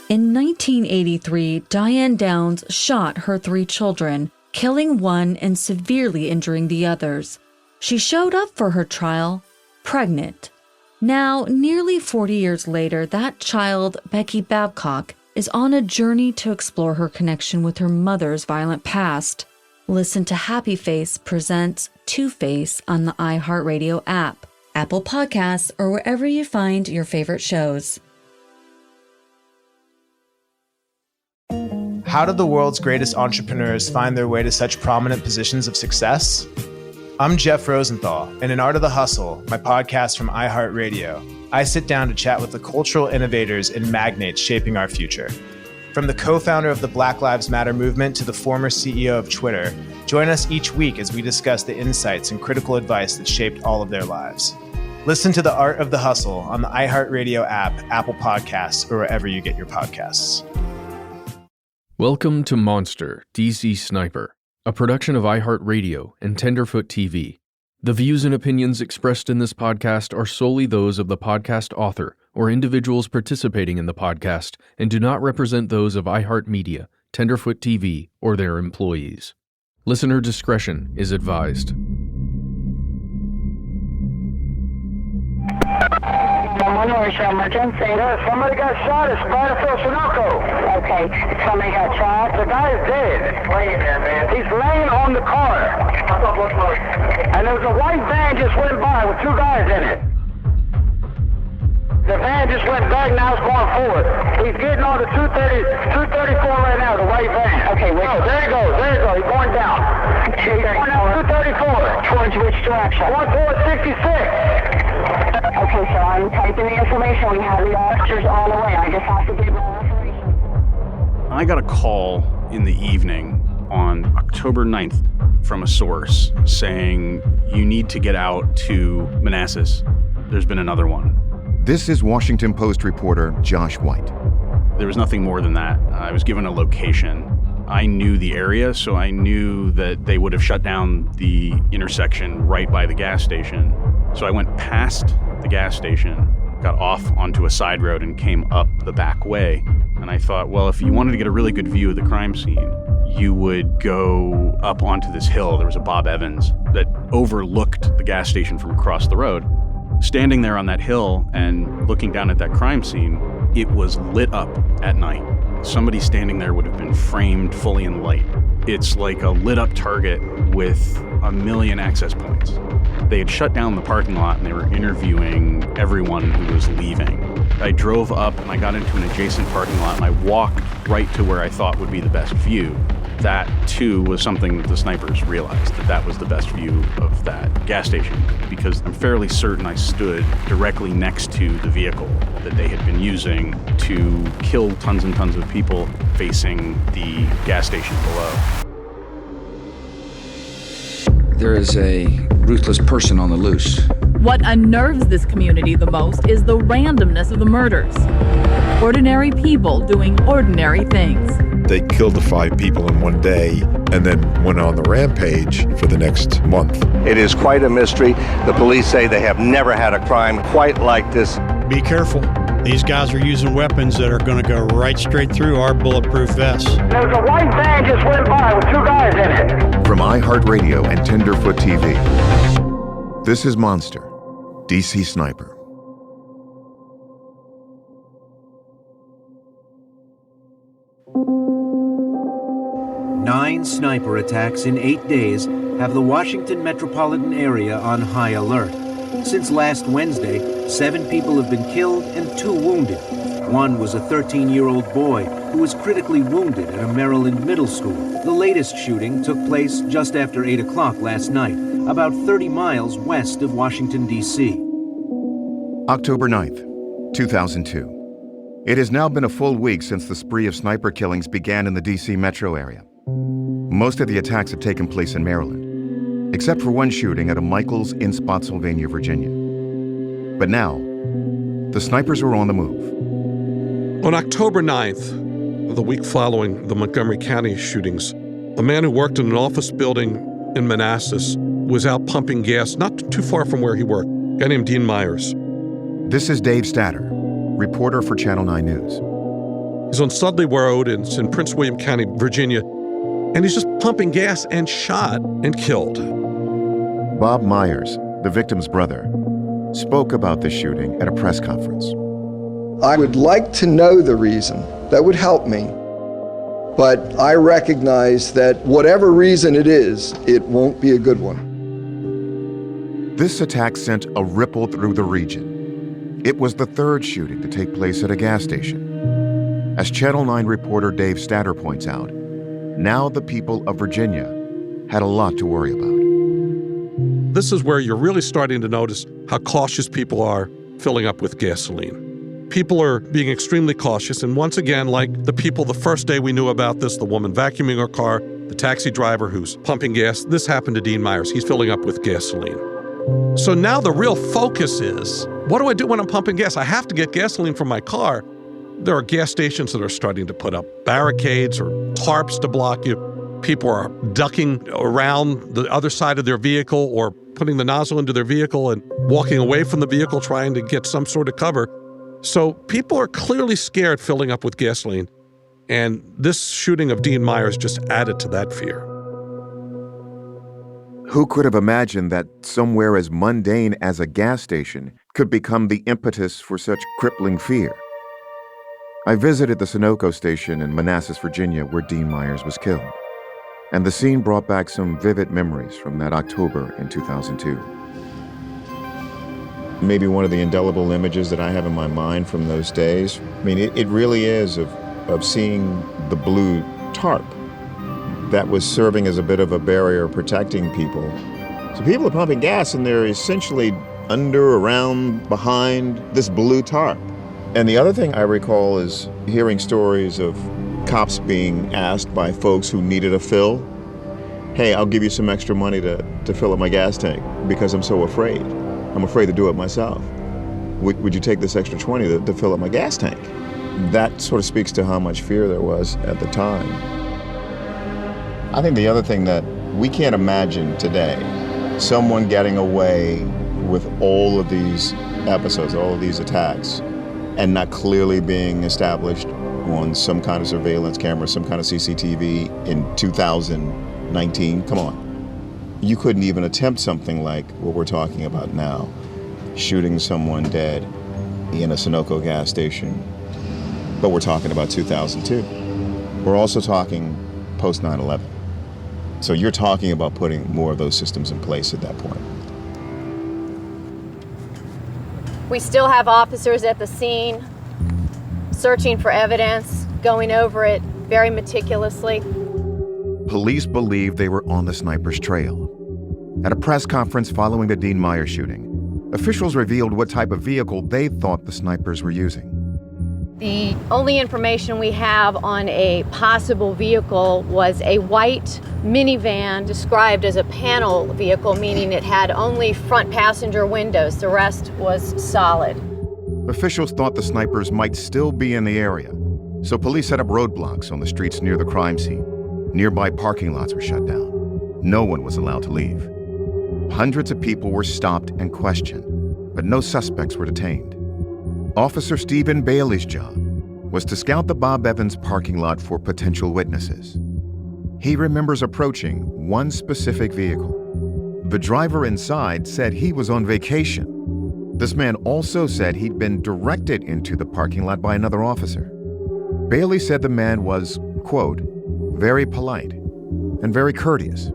In 1983, Diane Downs shot her 3 children, killing one and severely injuring the others. She showed up for her trial, pregnant. Now, nearly 40 years later, that child, Becky Babcock, is on a journey to explore her connection with her mother's violent past. Listen to Happy Face presents Two-Face on the iHeartRadio app, Apple Podcasts, or wherever you find your favorite shows. How did the world's greatest entrepreneurs find their way to such prominent positions of success? I'm Jeff Rosenthal, and in Art of the Hustle, my podcast from iHeartRadio, I sit down to chat with the cultural innovators and magnates shaping our future. From the co-founder of the Black Lives Matter movement to the former CEO of Twitter, join us each week as we discuss the insights and critical advice that shaped all of their lives. Listen to the Art of the Hustle on the iHeartRadio app, Apple Podcasts, or wherever you get your podcasts. Welcome to Monster, DC Sniper, a production of iHeartRadio and Tenderfoot TV. The views and opinions expressed in this podcast are solely those of the podcast author or individuals participating in the podcast and do not represent those of iHeartMedia, Tenderfoot TV, or their employees. Listener discretion is advised. Emergency. Yeah, somebody got shot at Spiderfield, Sunoco. Okay, somebody got shot. The guy is dead. Laying there, man. He's laying on the car. And there was a white van just went by with 2 guys in it. The van just went back, now it's going forward. He's getting on the 234 right now, the white van. Okay, wait. Oh, there he goes. He's going down. He's going down 234. Towards which direction? Going towards 66. Okay, so I'm typing the information. We have the officers on the way. I just have to give them information. I got a call in the evening on October 9th from a source saying you need to get out to Manassas. There's been another one. This is Washington Post reporter Josh White. There was nothing more than that. I was given a location. I knew the area, so I knew that they would have shut down the intersection right by the gas station. So I went past the gas station, got off onto a side road and came up the back way. And I thought, well, if you wanted to get a really good view of the crime scene, you would go up onto this hill. There was a Bob Evans that overlooked the gas station from across the road. Standing there on that hill and looking down at that crime scene, it was lit up at night. Somebody standing there would have been framed fully in light. It's like a lit up target with a million access points. They had shut down the parking lot and they were interviewing everyone who was leaving. I drove up and I got into an adjacent parking lot and I walked right to where I thought would be the best view. That, too, was something that the snipers realized, that was the best view of that gas station, because I'm fairly certain I stood directly next to the vehicle that they had been using to kill tons and tons of people facing the gas station below. There is a ruthless person on the loose. What unnerves this community the most is the randomness of the murders. Ordinary people doing ordinary things. They killed the 5 people in one day and then went on the rampage for the next month. It is quite a mystery. The police say they have never had a crime quite like this. Be careful. These guys are using weapons that are going to go right straight through our bulletproof vests. There's a white van just went by with 2 guys in it. From iHeartRadio and Tenderfoot TV, this is Monster, DC Sniper. Nine sniper attacks in 8 days have the Washington metropolitan area on high alert. Since last Wednesday, 7 people have been killed and 2 wounded. One was a 13-year-old boy who was critically wounded at a Maryland middle school. The latest shooting took place just after 8 o'clock last night, about 30 miles west of Washington, D.C. October 9th, 2002. It has now been a full week since the spree of sniper killings began in the D.C. metro area. Most of the attacks have taken place in Maryland, except for one shooting at a Michaels in Spotsylvania, Virginia. But now, the snipers are on the move. On October 9th, the week following the Montgomery County shootings, a man who worked in an office building in Manassas was out pumping gas not too far from where he worked, a guy named Dean Myers. This is Dave Statter, reporter for Channel 9 News. He's on Sudley Road, and it's in Prince William County, Virginia, and he's just pumping gas and shot and killed. Bob Myers, the victim's brother, spoke about the shooting at a press conference. I would like to know the reason. That would help me. But I recognize that whatever reason it is, it won't be a good one. This attack sent a ripple through the region. It was the third shooting to take place at a gas station. As Channel 9 reporter Dave Statter points out, now the people of Virginia had a lot to worry about. This is where you're really starting to notice how cautious people are filling up with gasoline. People are being extremely cautious, and once again, like the people the first day we knew about this, the woman vacuuming her car, the taxi driver who's pumping gas, this happened to Dean Myers. He's filling up with gasoline. So now the real focus is, what do I do when I'm pumping gas? I have to get gasoline from my car. There are gas stations that are starting to put up barricades or tarps to block you. People are ducking around the other side of their vehicle or putting the nozzle into their vehicle and walking away from the vehicle trying to get some sort of cover. So people are clearly scared filling up with gasoline, and this shooting of Dean Myers just added to that fear. Who could have imagined that somewhere as mundane as a gas station could become the impetus for such crippling fear? I visited the Sunoco station in Manassas, Virginia, where Dean Myers was killed, and the scene brought back some vivid memories from that October in 2002. Maybe one of the indelible images that I have in my mind from those days. I mean, it really is of seeing the blue tarp that was serving as a bit of a barrier protecting people. So people are pumping gas and they're essentially under, around, behind this blue tarp. And the other thing I recall is hearing stories of cops being asked by folks who needed a fill, hey, I'll give you some extra money to fill up my gas tank because I'm so afraid. I'm afraid to do it myself. Would you take this extra 20 to fill up my gas tank? That sort of speaks to how much fear there was at the time. I think the other thing that we can't imagine today, someone getting away with all of these episodes, all of these attacks, and not clearly being established on some kind of surveillance camera, some kind of CCTV in 2019. Come on. You couldn't even attempt something like what we're talking about now, shooting someone dead in a Sunoco gas station. But we're talking about 2002. We're also talking post 9/11. So you're talking about putting more of those systems in place at that point. We still have officers at the scene, searching for evidence, going over it very meticulously. Police believed they were on the sniper's trail. At a press conference following the Dean Myers shooting, officials revealed what type of vehicle they thought the snipers were using. The only information we have on a possible vehicle was a white minivan described as a panel vehicle, meaning it had only front passenger windows. The rest was solid. Officials thought the snipers might still be in the area, so police set up roadblocks on the streets near the crime scene. Nearby parking lots were shut down. No one was allowed to leave. Hundreds of people were stopped and questioned, but no suspects were detained. Officer Stephen Bailey's job was to scout the Bob Evans parking lot for potential witnesses. He remembers approaching one specific vehicle. The driver inside said he was on vacation. This man also said he'd been directed into the parking lot by another officer. Bailey said the man was, quote, very polite and very courteous.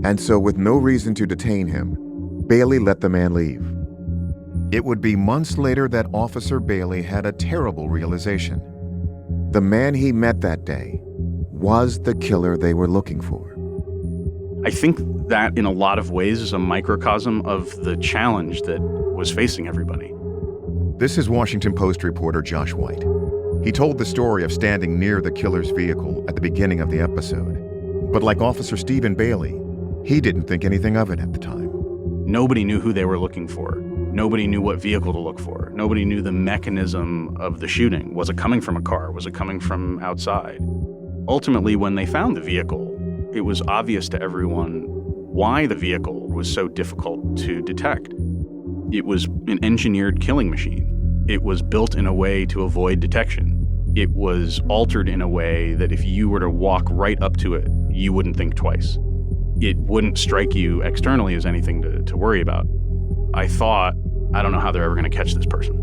And so with no reason to detain him, Bailey let the man leave. It would be months later that Officer Bailey had a terrible realization. The man he met that day was the killer they were looking for. I think that in a lot of ways is a microcosm of the challenge that was facing everybody. This is Washington Post reporter Josh White. He told the story of standing near the killer's vehicle at the beginning of the episode. But like Officer Stephen Bailey, he didn't think anything of it at the time. Nobody knew who they were looking for. Nobody knew what vehicle to look for. Nobody knew the mechanism of the shooting. Was it coming from a car? Was it coming from outside? Ultimately, when they found the vehicle, it was obvious to everyone why the vehicle was so difficult to detect. It was an engineered killing machine. It was built in a way to avoid detection. it was altered in a way that if you were to walk right up to it, you wouldn't think twice. It wouldn't strike you externally as anything to worry about. I thought, I don't know how they're ever going to catch this person.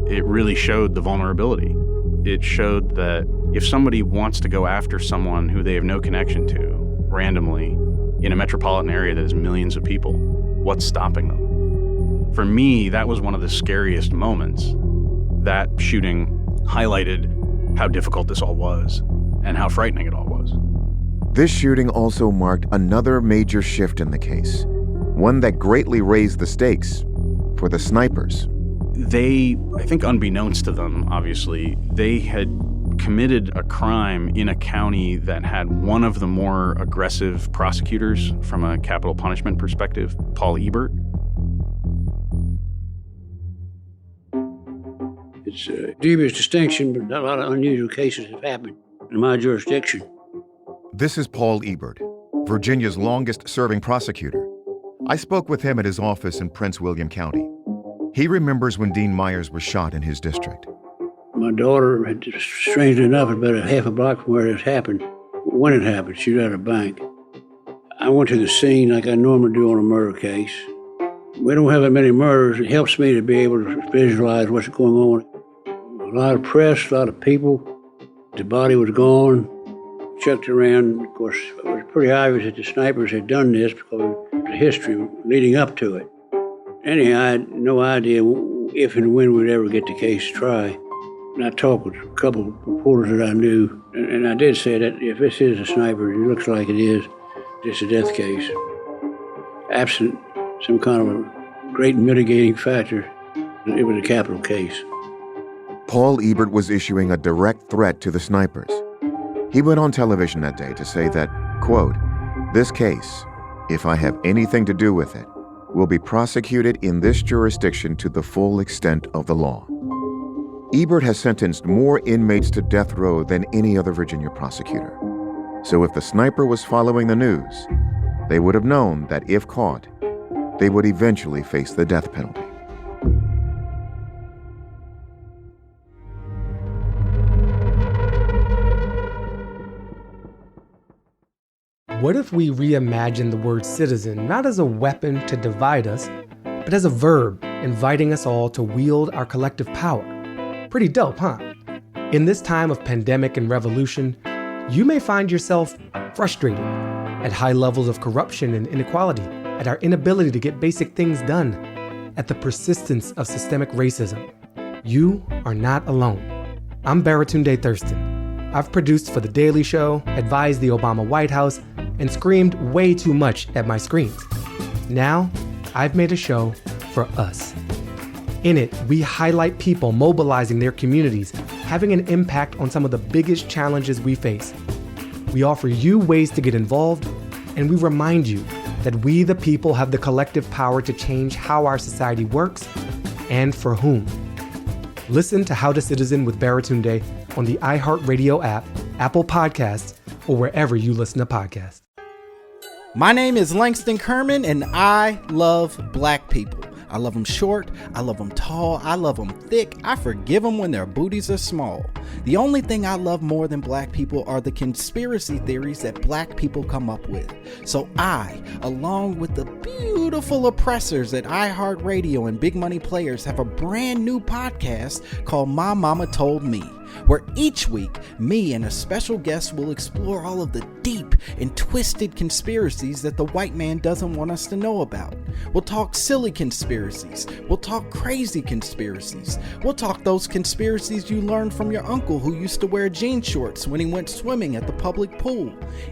It really showed the vulnerability. It showed that if somebody wants to go after someone who they have no connection to randomly in a metropolitan area that has millions of people, what's stopping them? For me, that was one of the scariest moments. That shooting highlighted how difficult this all was and how frightening it all was. This shooting also marked another major shift in the case, one that greatly raised the stakes for the snipers. They, I think unbeknownst to them, obviously, they had committed a crime in a county that had one of the more aggressive prosecutors from a capital punishment perspective, Paul Ebert. It's a dubious distinction, but a lot of unusual cases have happened in my jurisdiction. This is Paul Ebert, Virginia's longest-serving prosecutor. I spoke with him at his office in Prince William County. He remembers when Dean Myers was shot in his district. My daughter, strangely enough, about a half a block from where it happened. When it happened, she was at a bank. I went to the scene like I normally do on a murder case. We don't have that many murders. It helps me to be able to visualize what's going on. A lot of press, a lot of people. The body was gone. Checked around. Of course, it was pretty obvious that the snipers had done this because of the history leading up to it. Anyhow, I had no idea if and when we'd ever get the case tried. And I talked with a couple of reporters that I knew, and I did say that if this is a sniper, it looks like it is, it's a death case. Absent some kind of a great mitigating factor, it was a capital case. Paul Ebert was issuing a direct threat to the snipers. He went on television that day to say that, quote, "This case, if I have anything to do with it, will be prosecuted in this jurisdiction to the full extent of the law." Ebert has sentenced more inmates to death row than any other Virginia prosecutor. So if the sniper was following the news, they would have known that if caught, they would eventually face the death penalty. What if we reimagine the word citizen not as a weapon to divide us, but as a verb inviting us all to wield our collective power? Pretty dope, huh? In this time of pandemic and revolution, you may find yourself frustrated at high levels of corruption and inequality, at our inability to get basic things done, at the persistence of systemic racism. You are not alone. I'm Baratunde Thurston. I've produced for The Daily Show, advised the Obama White House, and screamed way too much at my screens. Now, I've made a show for us. In it, we highlight people mobilizing their communities, having an impact on some of the biggest challenges we face. We offer you ways to get involved, and we remind you that we, the people, have the collective power to change how our society works and for whom. Listen to How to Citizen with Baratunde on the iHeartRadio app, Apple Podcasts, or wherever you listen to podcasts. My name is Langston Kerman, and I love black people. I love them short, I love them tall, I love them thick, I forgive them when their booties are small. The only thing I love more than black people are the conspiracy theories that black people come up with. So I, along with the beautiful oppressors at iHeartRadio and Big Money Players, have a brand new podcast called My Mama Told Me, where each week, me and a special guest will explore all of the deep and twisted conspiracies that the white man doesn't want us to know about. We'll talk silly conspiracies. We'll talk crazy conspiracies. We'll talk those conspiracies you learned from your uncle who used to wear jean shorts when he went swimming at the public pool.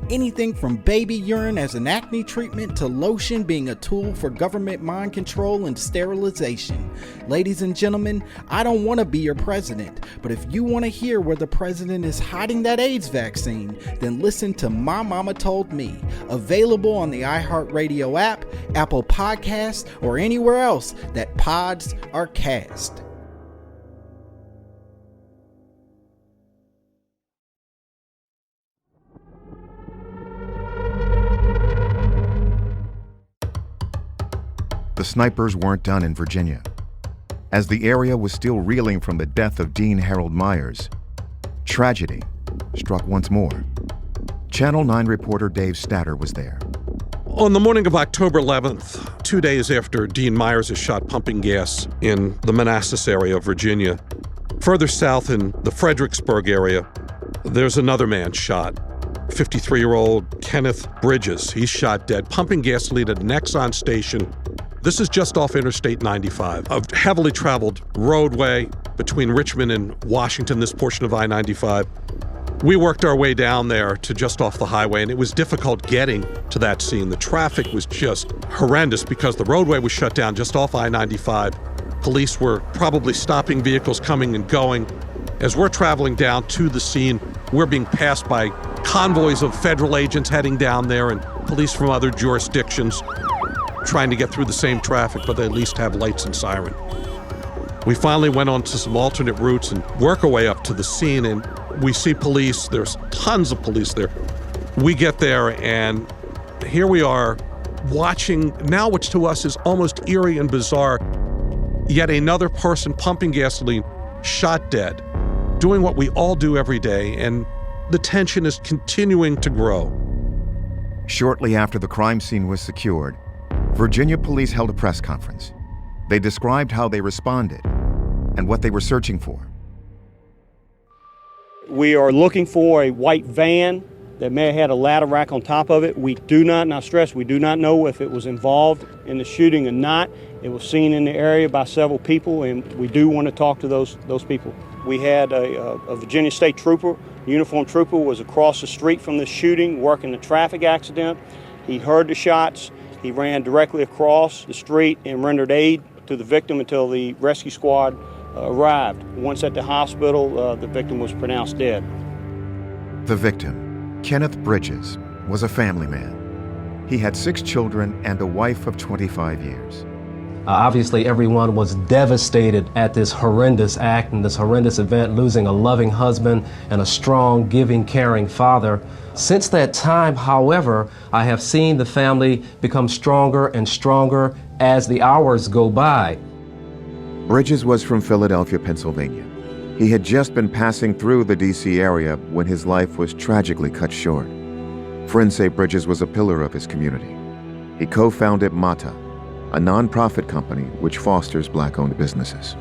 Anything from baby urine as an acne treatment to lotion being a tool for government mind control and sterilization. Ladies and gentlemen, I don't want to be your president, but if you want to hear where the president is hiding that AIDS vaccine, then listen to My Mama Told Me, available on the iHeartRadio app, Apple Podcasts, or anywhere else that pods are cast. The snipers weren't done in Virginia. As the area was still reeling from the death of Dean Harold Myers, Tragedy struck once more. Channel 9 reporter Dave Statter was there. On the morning of October 11th, 2 days after Dean Myers is shot pumping gas in the Manassas area of Virginia, further south in the Fredericksburg area, there's another man shot. 53-year-old Kenneth Bridges. He's shot dead, pumping gasoline at an Exxon station. This is just off Interstate 95, a heavily traveled roadway between Richmond and Washington, this portion of I-95. We worked our way down there to just off the highway, and it was difficult getting to that scene. The traffic was just horrendous because the roadway was shut down just off I-95. Police were probably stopping vehicles coming and going. As we're traveling down to the scene, we're being passed by convoys of federal agents heading down there and police from other jurisdictions trying to get through the same traffic, but they at least have lights and siren. We finally went on to some alternate routes and work our way up to the scene, and we see police. There's tons of police there. We get there, and here we are watching now, which to us is almost eerie and bizarre, yet another person pumping gasoline, shot dead, doing what we all do every day, and the tension is continuing to grow. Shortly after the crime scene was secured, Virginia police held a press conference. They described how they responded and what they were searching for. We are looking for a white van that may have had a ladder rack on top of it. We do not, and I stress, we do not know if it was involved in the shooting or not. It was seen in the area by several people, and we do want to talk to those people. We had a Virginia State trooper, uniformed trooper, was across the street from the shooting, working the traffic accident. He heard the shots. He ran directly across the street and rendered aid to the victim until the rescue squad arrived. Once at the hospital, the victim was pronounced dead. The victim, Kenneth Bridges, was a family man. He had 6 children and a wife of 25 years. Obviously, everyone was devastated at this horrendous act and this horrendous event, losing a loving husband and a strong, giving, caring father. Since that time, however, I have seen the family become stronger and stronger as the hours go by. Bridges was from Philadelphia, Pennsylvania. He had just been passing through the D.C. area when his life was tragically cut short. Friends say Bridges was a pillar of his community. He co-founded MATA, a nonprofit company which fosters Black-owned businesses.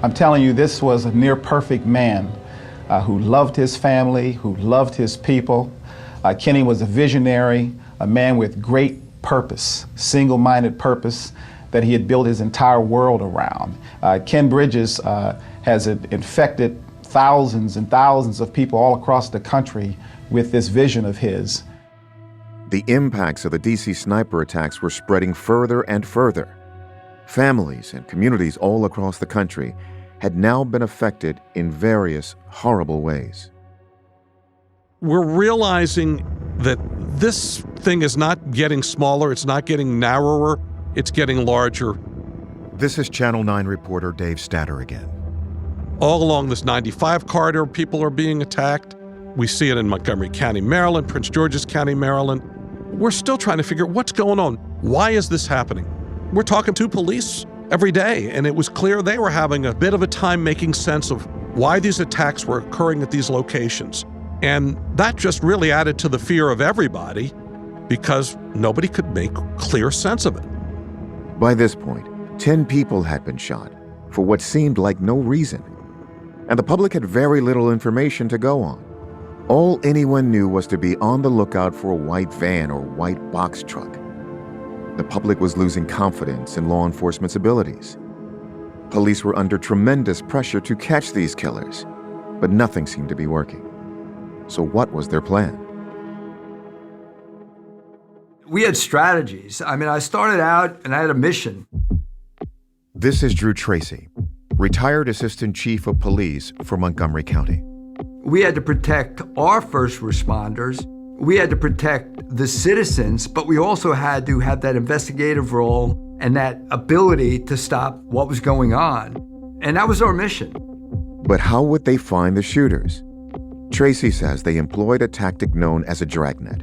I'm telling you, this was a near-perfect man who loved his family, who loved his people. Kenny was a visionary, a man with great purpose, single-minded purpose that he had built his entire world around. Ken Bridges has infected thousands and thousands of people all across the country with this vision of his. The impacts of the D.C. sniper attacks were spreading further and further. Families and communities all across the country had now been affected in various horrible ways. We're realizing that this thing is not getting smaller, it's not getting narrower, it's getting larger. This is Channel 9 reporter Dave Statter again. All along this 95 corridor, people are being attacked. We see it in Montgomery County, Maryland, Prince George's County, Maryland. We're still trying to figure out what's going on. Why is this happening? We're talking to police every day, and it was clear they were having a bit of a time making sense of why these attacks were occurring at these locations. And that just really added to the fear of everybody because nobody could make clear sense of it. By this point, 10 people had been shot for what seemed like no reason, and the public had very little information to go on. All anyone knew was to be on the lookout for a white van or white box truck. The public was losing confidence in law enforcement's abilities. Police were under tremendous pressure to catch these killers, but nothing seemed to be working. So what was their plan? We had strategies. I mean, I started out and I had a mission. This is Drew Tracy, retired Assistant Chief of Police for Montgomery County. We had to protect our first responders. We had to protect the citizens, but we also had to have that investigative role and that ability to stop what was going on. And that was our mission. But how would they find the shooters? Tracy says they employed a tactic known as a dragnet.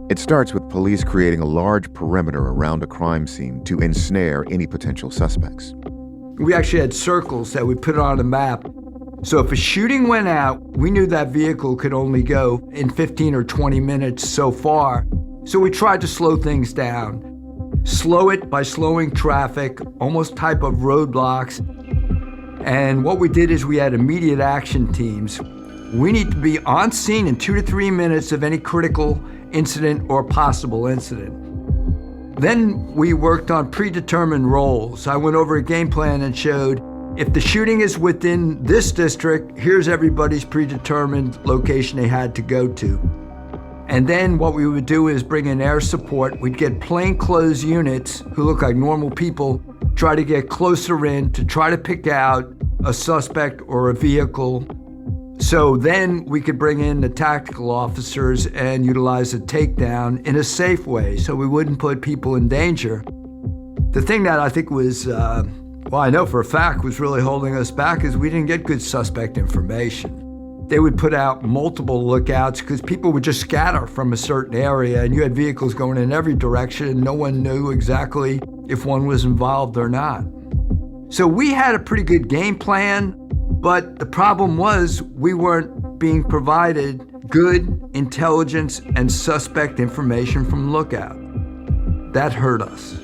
It starts with police creating a large perimeter around a crime scene to ensnare any potential suspects. We actually had circles that we put on a map So if a shooting went out, we knew that vehicle could only go in 15 or 20 minutes so far. So we tried to slow things down. Slow it by slowing traffic, almost type of roadblocks. And what we did is we had immediate action teams. We need to be on scene in 2 to 3 minutes of any critical incident or possible incident. Then we worked on predetermined roles. I went over a game plan and showed if the shooting is within this district, here's everybody's predetermined location they had to go to. And then what we would do is bring in air support. We'd get plainclothes units who look like normal people, try to get closer in to try to pick out a suspect or a vehicle. So then we could bring in the tactical officers and utilize a takedown in a safe way so we wouldn't put people in danger. The thing that I think was, I know for a fact was really holding us back is we didn't get good suspect information. They would put out multiple lookouts because people would just scatter from a certain area and you had vehicles going in every direction and no one knew exactly if one was involved or not. So we had a pretty good game plan, but the problem was we weren't being provided good intelligence and suspect information from lookout. That hurt us.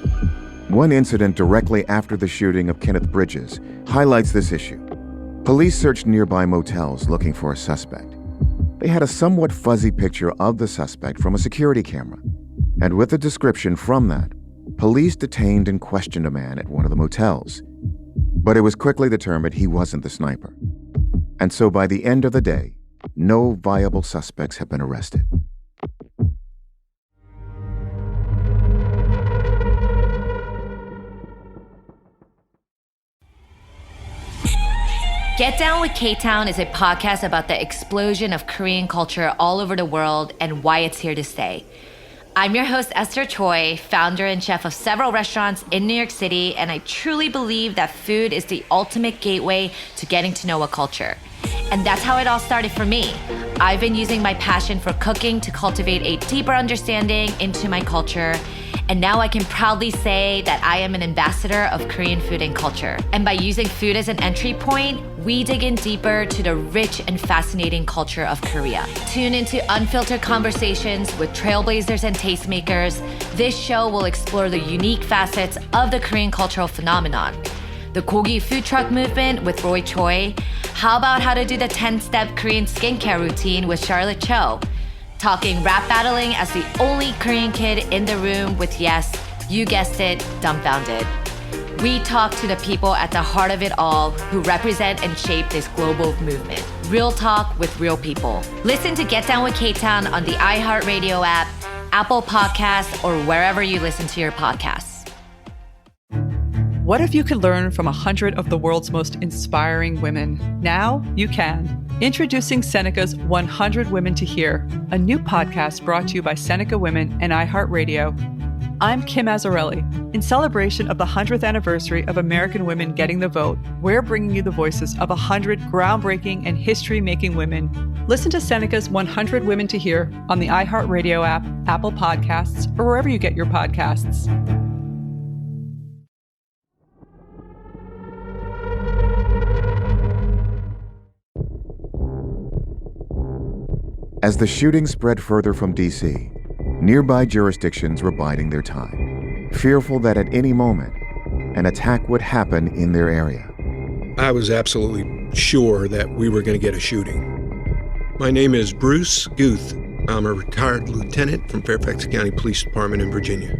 One incident directly after the shooting of Kenneth Bridges highlights this issue. Police searched nearby motels looking for a suspect. They had a somewhat fuzzy picture of the suspect from a security camera. And with a description from that, police detained and questioned a man at one of the motels. But it was quickly determined he wasn't the sniper. And so by the end of the day, no viable suspects have been arrested. Get Down with K-Town is a podcast about the explosion of Korean culture all over the world and why it's here to stay. I'm your host, Esther Choi, founder and chef of several restaurants in New York City, and I truly believe that food is the ultimate gateway to getting to know a culture. And that's how it all started for me. I've been using my passion for cooking to cultivate a deeper understanding into my culture, and now I can proudly say that I am an ambassador of Korean food and culture. And by using food as an entry point, we dig in deeper to the rich and fascinating culture of Korea. Tune into unfiltered conversations with trailblazers and tastemakers. This show will explore the unique facets of the Korean cultural phenomenon. The Kogi food truck movement with Roy Choi. How about how to do the 10-step Korean skincare routine with Charlotte Cho? Talking rap battling as the only Korean kid in the room with, yes, you guessed it, dumbfounded. We talk to the people at the heart of it all who represent and shape this global movement. Real talk with real people. Listen to Get Down with K-Town on the iHeartRadio app, Apple Podcasts, or wherever you listen to your podcasts. What if you could learn from 100 of the world's most inspiring women? Now you can. Introducing Seneca's 100 Women to Hear, a new podcast brought to you by Seneca Women and iHeartRadio. I'm Kim Azzarelli. In celebration of the 100th anniversary of American women getting the vote, we're bringing you the voices of 100 groundbreaking and history-making women. Listen to Seneca's 100 Women to Hear on the iHeartRadio app, Apple Podcasts, or wherever you get your podcasts. As the shooting spread further from D.C., nearby jurisdictions were biding their time, fearful that at any moment, an attack would happen in their area. I was absolutely sure that we were going to get a shooting. My name is Bruce Guth. I'm a retired lieutenant from Fairfax County Police Department in Virginia.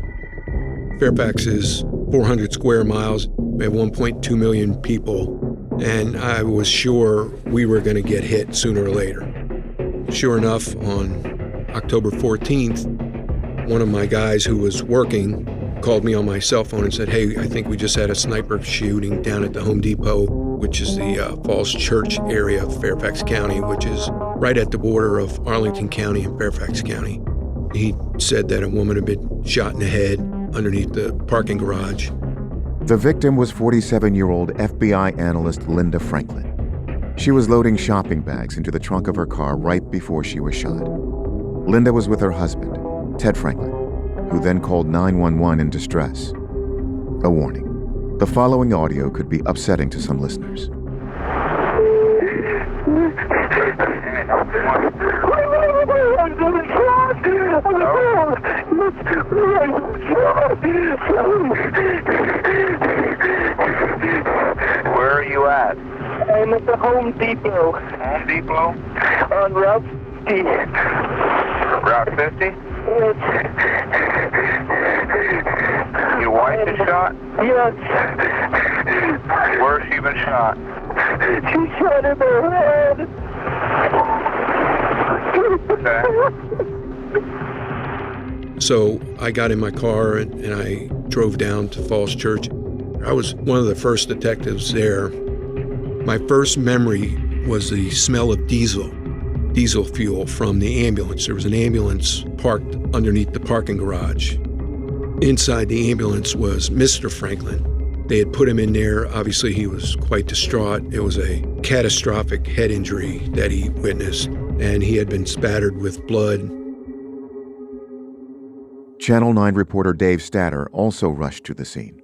Fairfax is 400 square miles. We have 1.2 million people, and I was sure we were going to get hit sooner or later. Sure enough, on October 14th, one of my guys who was working called me on my cell phone and said, "Hey, I think we just had a sniper shooting down at the Home Depot," which is the Falls Church area of Fairfax County, which is right at the border of Arlington County and Fairfax County. He said that a woman had been shot in the head underneath the parking garage. The victim was 47-year-old FBI analyst Linda Franklin. She was loading shopping bags into the trunk of her car right before she was shot. Linda was with her husband, Ted Franklin, who then called 911 in distress. A warning: the following audio could be upsetting to some listeners. Where are you at? I'm at the Home Depot. Home Depot? On Route 50. Route 50? Yes. Your wife is shot? Yes. Where's she been shot? She shot in her head. Okay. So I got in my car and I drove down to Falls Church. I was one of the first detectives there. My first memory was the smell of diesel fuel from the ambulance. There was an ambulance parked underneath the parking garage. Inside the ambulance was Mr. Franklin. They had put him in there. Obviously, he was quite distraught. It was a catastrophic head injury that he witnessed, and he had been spattered with blood. Channel 9 reporter Dave Statter also rushed to the scene.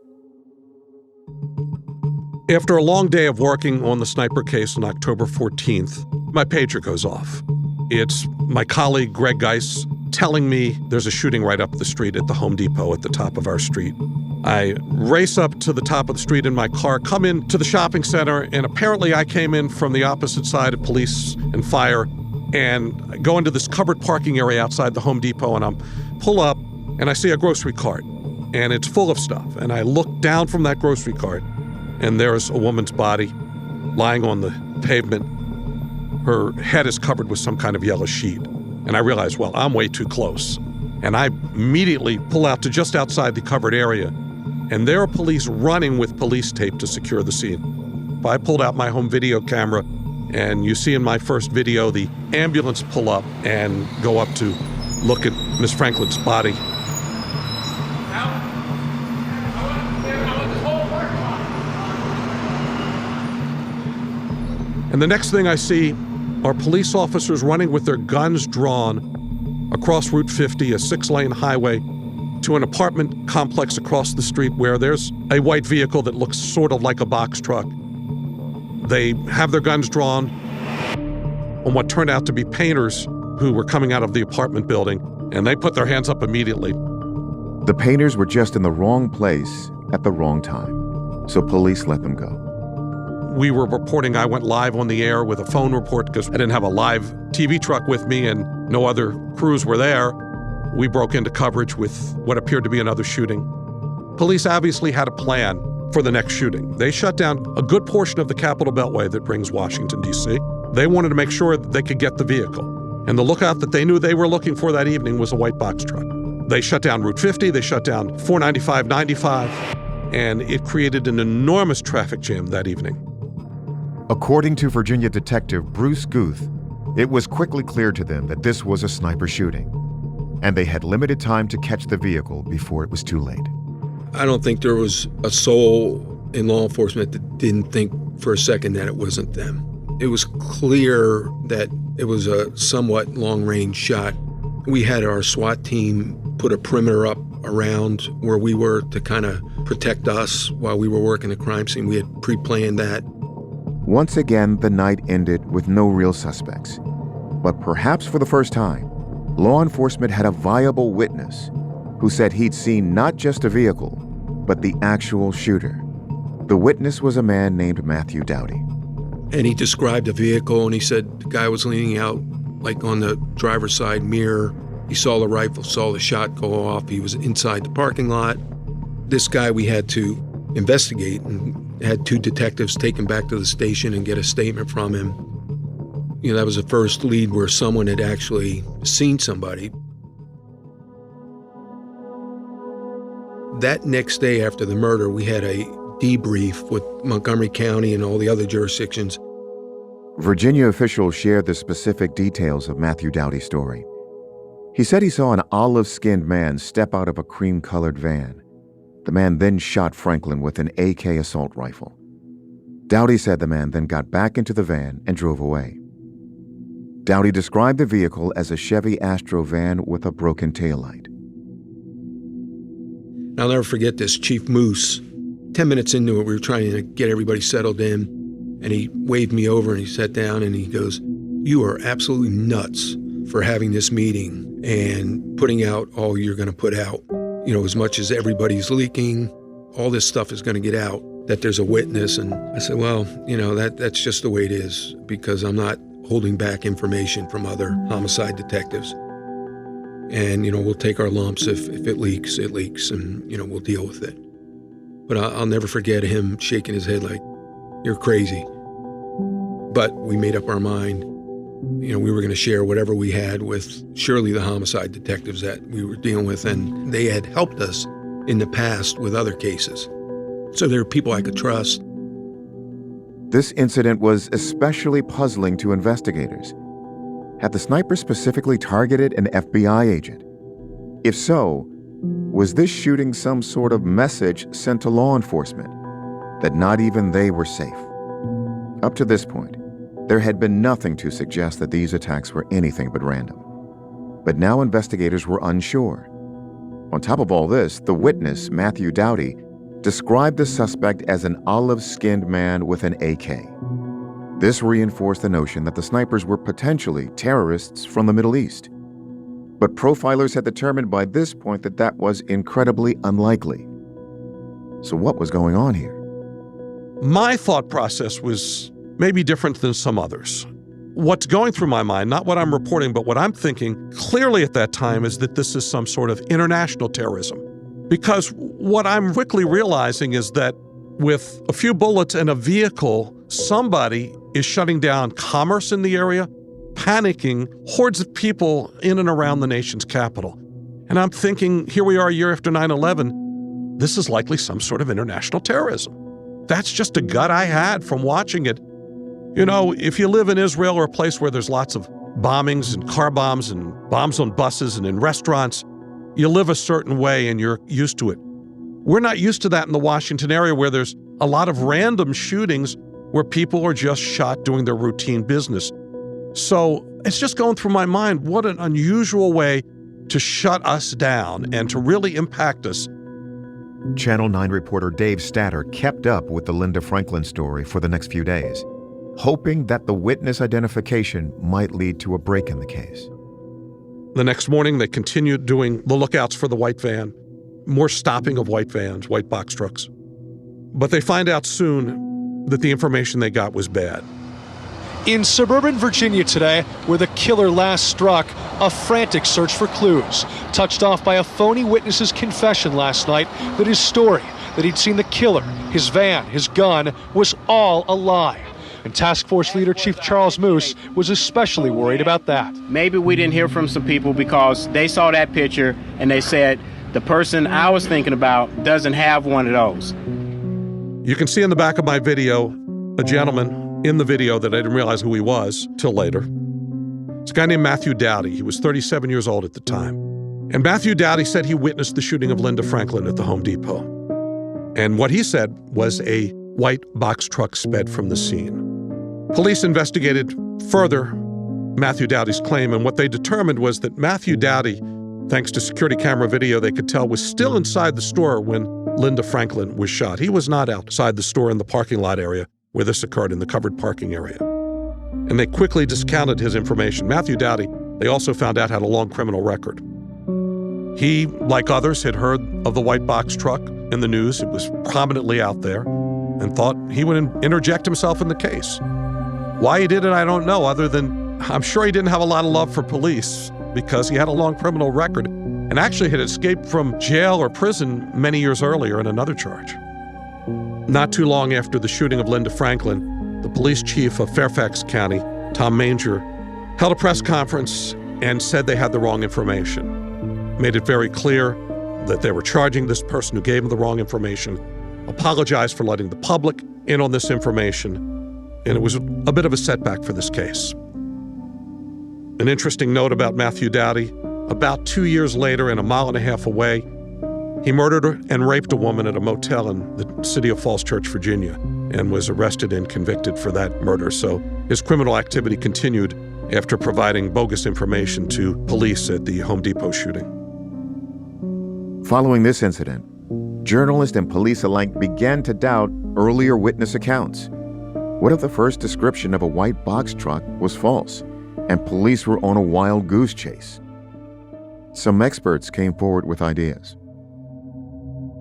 After a long day of working on the sniper case on October 14th, my pager goes off. It's my colleague Greg Geis telling me there's a shooting right up the street at the Home Depot at the top of our street. I race up to the top of the street in my car, come into the shopping center, and apparently I came in from the opposite side of police and fire, and I go into this covered parking area outside the Home Depot, and I pull up, and I see a grocery cart, and it's full of stuff. And I look down from that grocery cart, and there's a woman's body lying on the pavement. Her head is covered with some kind of yellow sheet. And I realize, well, I'm way too close. And I immediately pull out to just outside the covered area, and there are police running with police tape to secure the scene. I pulled out my home video camera, and you see in my first video the ambulance pull up and go up to look at Miss Franklin's body. And the next thing I see are police officers running with their guns drawn across Route 50, a 6-lane highway, to an apartment complex across the street where there's a white vehicle that looks sort of like a box truck. They have their guns drawn on what turned out to be painters who were coming out of the apartment building, and they put their hands up immediately. The painters were just in the wrong place at the wrong time, so police let them go. We were reporting. I went live on the air with a phone report because I didn't have a live TV truck with me and no other crews were there. We broke into coverage with what appeared to be another shooting. Police obviously had a plan for the next shooting. They shut down a good portion of the Capitol Beltway that brings Washington, D.C. They wanted to make sure that they could get the vehicle. And the lookout that they knew they were looking for that evening was a white box truck. They shut down Route 50, they shut down 495, 95, and it created an enormous traffic jam that evening. According to Virginia detective Bruce Guth, it was quickly clear to them that this was a sniper shooting, and they had limited time to catch the vehicle before it was too late. I don't think there was a soul in law enforcement that didn't think for a second that it wasn't them. It was clear that it was a somewhat long-range shot. We had our SWAT team put a perimeter up around where we were to kind of protect us while we were working the crime scene. We had pre-planned that. Once again, the night ended with no real suspects. But perhaps for the first time, law enforcement had a viable witness who said he'd seen not just a vehicle, but the actual shooter. The witness was a man named Matthew Dowdy. And he described the vehicle, and he said the guy was leaning out, like on the driver's side mirror. He saw the rifle, saw the shot go off. He was inside the parking lot. This guy we had to investigate and had 2 detectives take him back to the station and get a statement from him. You know, that was the first lead where someone had actually seen somebody. That next day after the murder, we had a debrief with Montgomery County and all the other jurisdictions. Virginia officials shared the specific details of Matthew Dowdy's story. He said he saw an olive-skinned man step out of a cream-colored van. The man then shot Franklin with an AK assault rifle. Dowdy said the man then got back into the van and drove away. Dowdy described the vehicle as a Chevy Astro van with a broken taillight. I'll never forget this, Chief Moose. 10 minutes into it, we were trying to get everybody settled in, and he waved me over and he sat down and he goes, you are absolutely nuts for having this meeting and putting out all you're going to put out. You know, as much as everybody's leaking, all this stuff is going to get out, that there's a witness. And I said, well, you know, that's just the way it is, because I'm not holding back information from other homicide detectives. And, you know, we'll take our lumps. If it leaks, it leaks, and, you know, we'll deal with it. But I'll never forget him shaking his head like, you're crazy. But we made up our mind. You know, we were going to share whatever we had with surely the homicide detectives that we were dealing with, and they had helped us in the past with other cases. So there were people I could trust. This incident was especially puzzling to investigators. Had the sniper specifically targeted an FBI agent? If so, was this shooting some sort of message sent to law enforcement that not even they were safe? Up to this point, there had been nothing to suggest that these attacks were anything but random. But now investigators were unsure. On top of all this, the witness, Matthew Dowdy, described the suspect as an olive-skinned man with an AK. This reinforced the notion that the snipers were potentially terrorists from the Middle East. But profilers had determined by this point that that was incredibly unlikely. So what was going on here? My thought process was maybe different than some others. What's going through my mind, not what I'm reporting, but what I'm thinking clearly at that time, is that this is some sort of international terrorism. Because what I'm quickly realizing is that with a few bullets and a vehicle, somebody is shutting down commerce in the area, panicking hordes of people in and around the nation's capital. And I'm thinking, here we are a year after 9/11, this is likely some sort of international terrorism. That's just a gut I had from watching it. You know, if you live in Israel or a place where there's lots of bombings and car bombs and bombs on buses and in restaurants, you live a certain way and you're used to it. We're not used to that in the Washington area, where there's a lot of random shootings where people are just shot doing their routine business. So it's just going through my mind, what an unusual way to shut us down and to really impact us. Channel 9 reporter Dave Statter kept up with the Linda Franklin story for the next few days, hoping that the witness identification might lead to a break in the case. The next morning, they continued doing the lookouts for the white van, more stopping of white vans, white box trucks. But they find out soon that the information they got was bad. In suburban Virginia today, where the killer last struck, a frantic search for clues, touched off by a phony witness's confession last night that his story, that he'd seen the killer, his van, his gun, was all a lie. And Task Force Leader Chief Charles Moose was especially worried about that. Maybe we didn't hear from some people because they saw that picture and they said, the person I was thinking about doesn't have one of those. You can see in the back of my video a gentleman in the video that I didn't realize who he was till later. It's a guy named Matthew Dowdy. He was 37 years old at the time. And Matthew Dowdy said he witnessed the shooting of Linda Franklin at the Home Depot. And what he said was a white box truck sped from the scene. Police investigated further Matthew Dowdy's claim, and what they determined was that Matthew Dowdy, thanks to security camera video they could tell, was still inside the store when Linda Franklin was shot. He was not outside the store in the parking lot area where this occurred, in the covered parking area. And they quickly discounted his information. Matthew Dowdy, they also found out, had a long criminal record. He, like others, had heard of the white box truck in the news. It was prominently out there, and thought he would interject himself in the case. Why he did it, I don't know, other than I'm sure he didn't have a lot of love for police, because he had a long criminal record and actually had escaped from jail or prison many years earlier in another charge. Not too long after the shooting of Linda Franklin, the police chief of Fairfax County, Tom Manger, held a press conference and said they had the wrong information. Made it very clear that they were charging this person who gave them the wrong information, apologized for letting the public in on this information, and it was a bit of a setback for this case. An interesting note about Matthew Dowdy: about 2 years later, and a mile and a half away, he murdered and raped a woman at a motel in the city of Falls Church, Virginia, and was arrested and convicted for that murder. So his criminal activity continued after providing bogus information to police at the Home Depot shooting. Following this incident, journalists and police alike began to doubt earlier witness accounts. What if the first description of a white box truck was false? and police were on a wild goose chase. Some experts came forward with ideas.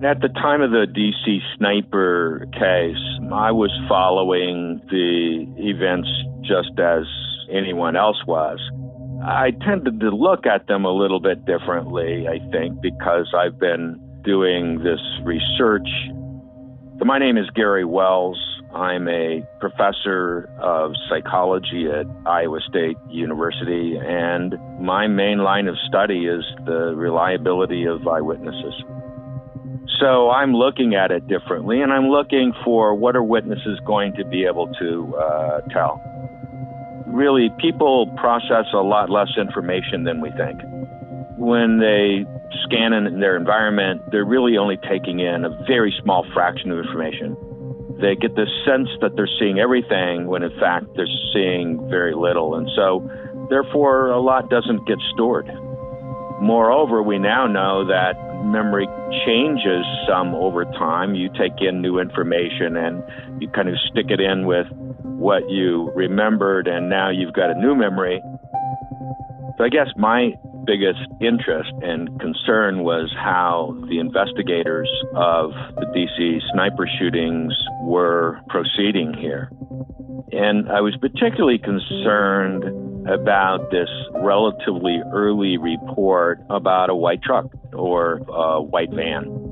At the time of the D.C. sniper case, I was following the events just as anyone else was. I tended to look at them a little bit differently, I think, because I've been doing this research. My name is Gary Wells. I'm a professor of psychology at Iowa State University, and my main line of study is the reliability of eyewitnesses. So I'm looking at it differently, and I'm looking for what are witnesses going to be able to tell. Really, people process a lot less information than we think. When they scan in their environment, they're really only taking in a very small fraction of information. They get the sense that they're seeing everything when in fact they're seeing very little. And so, therefore, a lot doesn't get stored. Moreover, we now know that memory changes some over time. You take in new information and you kind of stick it in with what you remembered, and now you've got a new memory. So I guess my biggest interest and concern was how the investigators of the D.C. sniper shootings were proceeding here. And I was particularly concerned about this relatively early report about a white truck or a white van.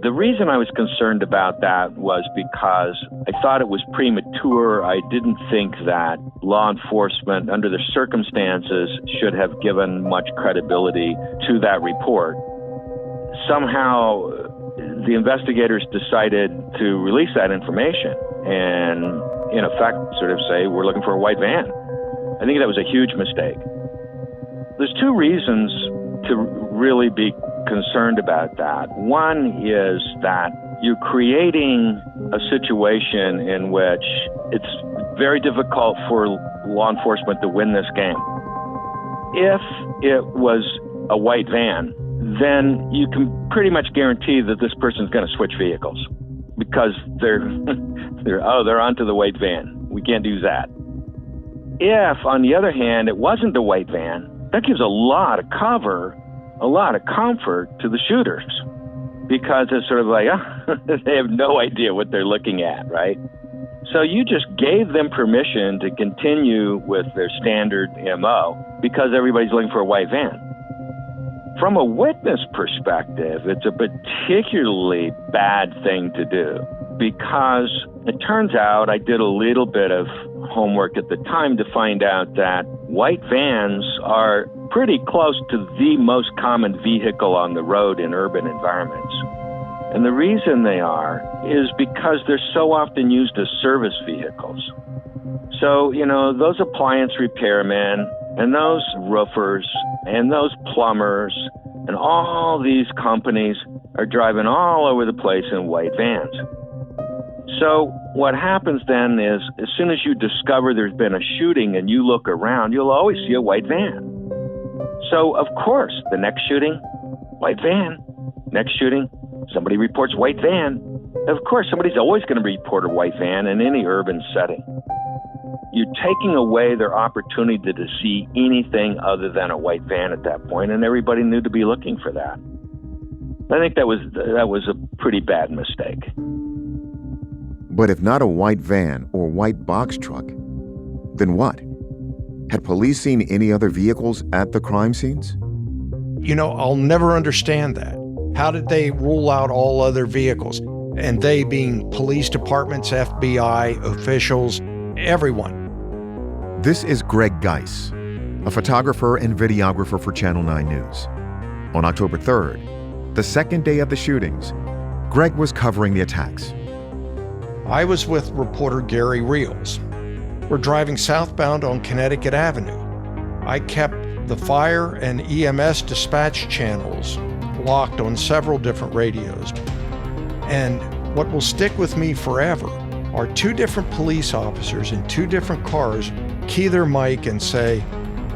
The reason I was concerned about that was because I thought it was premature. I didn't think that law enforcement, under the circumstances, should have given much credibility to that report. Somehow, the investigators decided to release that information and, in effect, sort of say, we're looking for a white van. I think that was a huge mistake. There's two reasons to really be concerned about that. One is that you're creating a situation in which it's very difficult for law enforcement to win this game. If it was a white van, then you can pretty much guarantee that this person's going to switch vehicles because they're onto the white van. We can't do that. If, on the other hand, it wasn't the white van, that gives a lot of cover, a lot of comfort to the shooters because it's sort of like, they have no idea what they're looking at, right? So you just gave them permission to continue with their standard MO because everybody's looking for a white van. From a witness perspective, it's a particularly bad thing to do because it turns out I did a little bit of homework at the time to find out that white vans are pretty close to the most common vehicle on the road in urban environments. And the reason they are is because they're so often used as service vehicles. So, those appliance repairmen and those roofers and those plumbers and all these companies are driving all over the place in white vans. So what happens then is, as soon as you discover there's been a shooting and you look around, you'll always see a white van. So, of course, the next shooting, white van. Next shooting, somebody reports white van. Of course, somebody's always going to report a white van in any urban setting. You're taking away their opportunity to see anything other than a white van at that point, and everybody knew to be looking for that. I think that was a pretty bad mistake. But if not a white van or white box truck, then what? Had police seen any other vehicles at the crime scenes? I'll never understand that. How did they rule out all other vehicles? And they being police departments, FBI, officials, everyone. This is Greg Geis, a photographer and videographer for Channel 9 News. On October 3rd, the second day of the shootings, Greg was covering the attacks. I was with reporter Gary Reels. We're driving southbound on Connecticut Avenue. I kept the fire and EMS dispatch channels locked on several different radios. And what will stick with me forever are two different police officers in two different cars key their mic and say,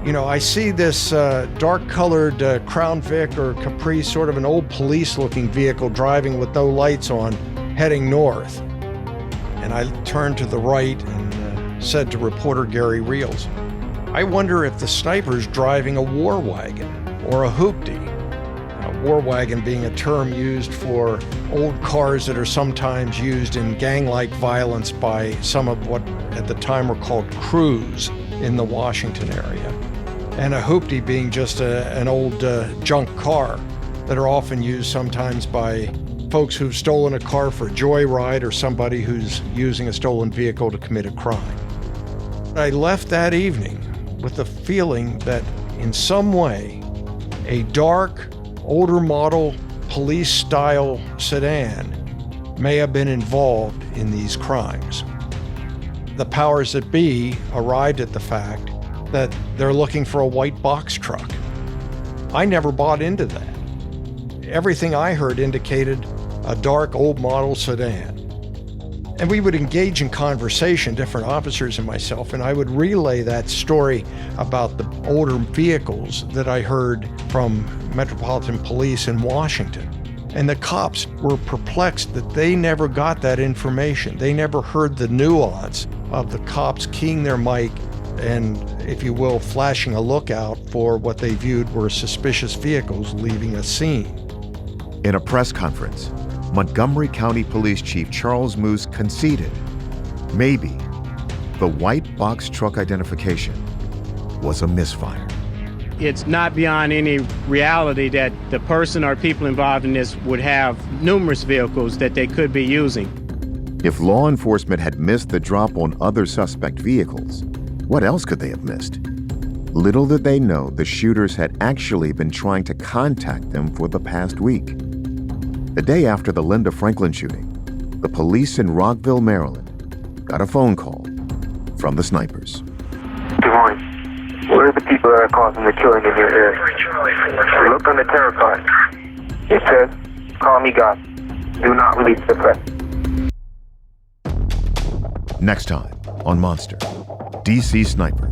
I see this dark-colored Crown Vic or Caprice, sort of an old police-looking vehicle driving with no lights on, heading north. And I turned to the right and said to reporter Gary Reels, I wonder if the sniper's driving a war wagon or a hoopty. A war wagon being a term used for old cars that are sometimes used in gang-like violence by some of what at the time were called crews in the Washington area. And a hoopty being just an old junk car that are often used sometimes by folks who've stolen a car for a joyride or somebody who's using a stolen vehicle to commit a crime. I left that evening with the feeling that in some way a dark, older model police-style sedan may have been involved in these crimes. The powers that be arrived at the fact that they're looking for a white box truck. I never bought into that. Everything I heard indicated a dark old model sedan. And we would engage in conversation, different officers and myself, and I would relay that story about the older vehicles that I heard from Metropolitan Police in Washington. And the cops were perplexed that they never got that information. They never heard the nuance of the cops keying their mic and, if you will, flashing a lookout for what they viewed were suspicious vehicles leaving a scene. In a press conference, Montgomery County Police Chief Charles Moose conceded maybe the white box truck identification was a misfire. It's not beyond any reality that the person or people involved in this would have numerous vehicles that they could be using. If law enforcement had missed the drop on other suspect vehicles, what else could they have missed? Little did they know the shooters had actually been trying to contact them for the past week. The day after the Linda Franklin shooting, the police in Rockville, Maryland, got a phone call from the snipers. Good morning. What are the people that are causing the killing in your area? Look on the terror card. It says, call me God. Do not release the press. Next time on Monster, DC Sniper.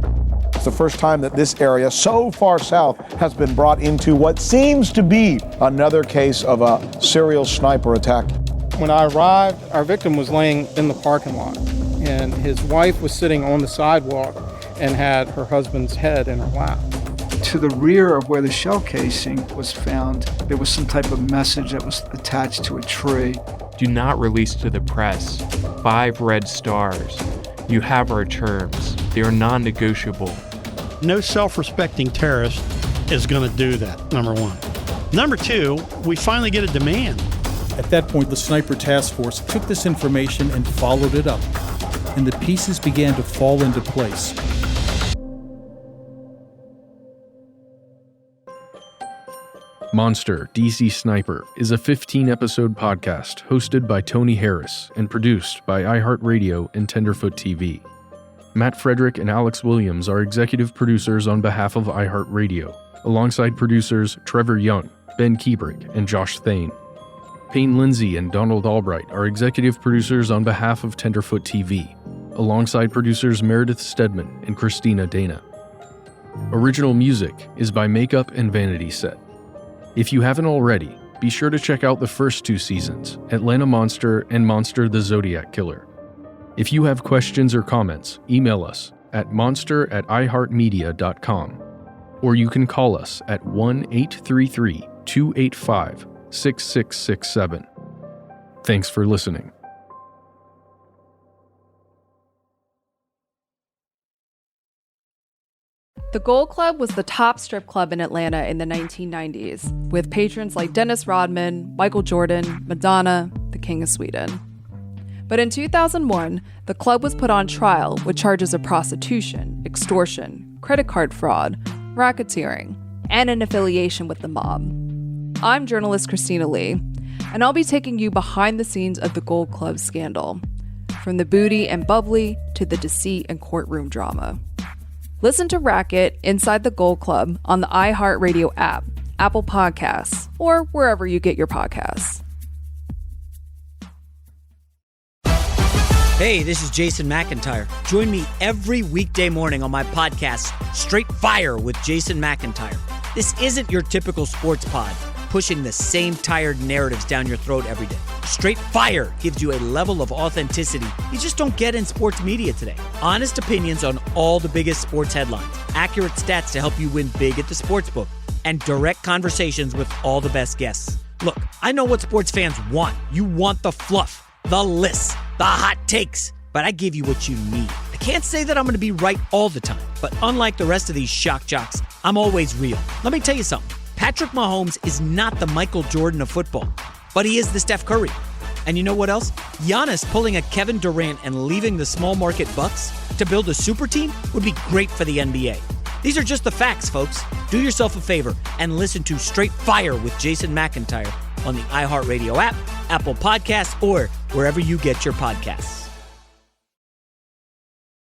It's the first time that this area so far south has been brought into what seems to be another case of a serial sniper attack. When I arrived, our victim was laying in the parking lot, and his wife was sitting on the sidewalk and had her husband's head in her lap. To the rear of where the shell casing was found, there was some type of message that was attached to a tree. Do not release to the press. 5 red stars. You have our terms. They are non-negotiable. No self-respecting terrorist is going to do that, number one. Number two, we finally get a demand. At that point, the Sniper Task Force took this information and followed it up, and the pieces began to fall into place. Monster, DC Sniper is a 15-episode podcast hosted by Tony Harris and produced by iHeartRadio and Tenderfoot TV. Matt Frederick and Alex Williams are executive producers on behalf of iHeartRadio, alongside producers Trevor Young, Ben Kiebrick, and Josh Thane. Payne Lindsay and Donald Albright are executive producers on behalf of Tenderfoot TV, alongside producers Meredith Stedman and Christina Dana. Original music is by Makeup and Vanity Set. If you haven't already, be sure to check out the first 2 seasons, Atlanta Monster and Monster the Zodiac Killer. If you have questions or comments, email us at monster@iheartmedia.com, or you can call us at 1-833-285-6667. Thanks for listening. The Gold Club was the top strip club in Atlanta in the 1990s, with patrons like Dennis Rodman, Michael Jordan, Madonna, the King of Sweden. But in 2001, the club was put on trial with charges of prostitution, extortion, credit card fraud, racketeering, and an affiliation with the mob. I'm journalist Christina Lee, and I'll be taking you behind the scenes of the Gold Club scandal, from the booty and bubbly to the deceit and courtroom drama. Listen to Racket Inside the Gold Club on the iHeartRadio app, Apple Podcasts, or wherever you get your podcasts. Hey, this is Jason McIntyre. Join me every weekday morning on my podcast, Straight Fire with Jason McIntyre. This isn't your typical sports pod. pushing the same tired narratives down your throat every day. Straight Fire gives you a level of authenticity you just don't get in sports media today. Honest opinions on all the biggest sports headlines, accurate stats to help you win big at the sportsbook, and direct conversations with all the best guests. Look, I know what sports fans want. You want the fluff, the lists, the hot takes, but I give you what you need. I can't say that I'm going to be right all the time, but unlike the rest of these shock jocks, I'm always real. Let me tell you something. Patrick Mahomes is not the Michael Jordan of football, but he is the Steph Curry. And you know what else? Giannis pulling a Kevin Durant and leaving the small market Bucks to build a super team would be great for the NBA. These are just the facts, folks. Do yourself a favor and listen to Straight Fire with Jason McIntyre on the iHeartRadio app, Apple Podcasts, or wherever you get your podcasts.